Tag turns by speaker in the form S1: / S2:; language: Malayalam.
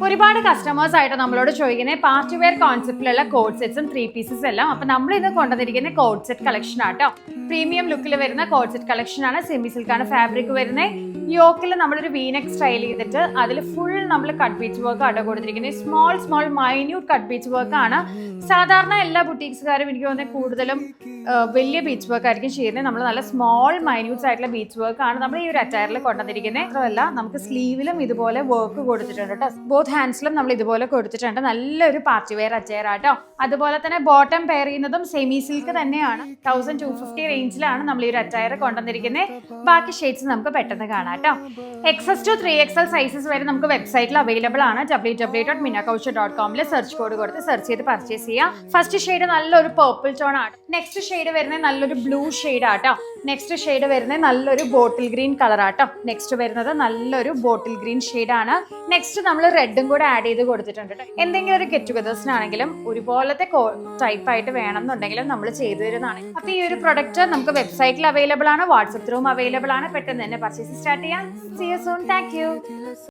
S1: ഒരുപാട് കസ്റ്റമേഴ്സ് ആയിട്ട് നമ്മളോട് ചോദിക്കുന്നത് പാർട്ടി വെയർ കോൺസെപ്റ്റിലുള്ള കോഡ് സെറ്റ്സും 3 പീസസ് എല്ലാം. അപ്പൊ നമ്മൾ ഇന്ന് കൊണ്ടുവന്നിരിക്കുന്ന കോഡ് സെറ്റ് കളക്ഷൻ ആട്ടോ. പ്രീമിയം ലുക്കിൽ വരുന്ന കോഡ് സെറ്റ് കളക്ഷൻ ആണ്. സെമി സിൽക്കാണ് ഫാബ്രിക് വരുന്നത്. യോക്കിൽ നമ്മളൊരു വീനെക്ക് സ്റ്റൈൽ ചെയ്തിട്ട് അതിൽ ഫുൾ നമ്മൾ കട്ട് ബീച്ച് വർക്ക് ആട്ടോ കൊടുത്തിരിക്കുന്നത്. Small minute cut beach work ആണ്. സാധാരണ എല്ലാ ബുട്ടീക്സുകാരും എനിക്ക് തോന്നുന്നത് കൂടുതലും വലിയ ബീച്ച് വർക്ക് ആയിരിക്കും ചെയ്യുന്നത്. നമ്മൾ നല്ല സ്മോൾ മൈന്യൂട്ട്സ് ആയിട്ടുള്ള ബീച്ച് വർക്ക് ആണ് നമ്മൾ ഈ ഒരു അറ്റയറിൽ കൊണ്ടുവന്നിരിക്കുന്നത്. മാത്രമല്ല നമുക്ക് സ്ലീവിലും ഇതുപോലെ വർക്ക് കൊടുത്തിട്ടുണ്ട് കേട്ടോ. ബോത്ത് ഹാൻഡ്സിലും നമ്മൾ ഇതുപോലെ കൊടുത്തിട്ടുണ്ട്. നല്ലൊരു പാർട്ടി വെയർ അറ്റയർ ആട്ടോ. അതുപോലെ തന്നെ ബോട്ടം പെയർ ചെയ്യുന്നതും സെമി സിൽക്ക് തന്നെയാണ്. 1250 റേഞ്ചിലാണ് നമ്മൾ ഈ ഒരു അറ്റയർ കൊണ്ടുവന്നിരിക്കുന്നത്. ബാക്കി ഷെയ്ഡ്സ് നമുക്ക് പെട്ടെന്ന് കാണാം കേട്ടോ. XS to 3XL സൈസസ് വരെ നമുക്ക് വെബ്സൈറ്റിൽ അവൈലബിൾ ആണ്. www.minakaushal.com സെർച്ച് കോഡ് കൊടുത്ത് സെർച്ച് ചെയ്ത് പർച്ചേസ് ചെയ്യാം. ഫസ്റ്റ് ഷെയ്ഡ് നല്ലൊരു പേർപ്പിൾ ടോൺ ആണ്. നെക്സ്റ്റ് ഷെയ്ഡ് വരുന്നത് നല്ലൊരു ബ്ലൂ ഷെയ്ഡ് ആട്ടോ. നെക്സ്റ്റ് ഷെയ്ഡ് വരുന്നത് നല്ലൊരു ബോട്ടിൽ ഗ്രീൻ കളർ ആട്ടോ. നെക്സ്റ്റ് വരുന്നത് നല്ലൊരു ബോട്ടിൽ ഗ്രീൻ ഷെയ്ഡ് ആണ്. നെക്സ്റ്റ് നമ്മൾ റെഡും കൂടെ ആഡ് ചെയ്ത് കൊടുത്തിട്ടുണ്ട്. എന്തെങ്കിലും ഒരു ഗെറ്റ് ടുഗദേഴ്സിനാണെങ്കിലും ഒരുപോലത്തെ ടൈപ്പ് ആയിട്ട് വേണമെന്നുണ്ടെങ്കിലും നമ്മൾ ചെയ്തു തരുന്നതാണ്. അപ്പൊ ഈ ഒരു പ്രൊഡക്റ്റ് നമുക്ക് വെബ്സൈറ്റിൽ അവൈലബിൾ ആണ്. വാട്സ്ആപ്പ് ത്രൂവും അവൈലബിൾ ആണ്. പെട്ടെന്ന് തന്നെ പർച്ചേസ് സ്റ്റാർട്ട് ചെയ്യാം. See you soon. Thank you.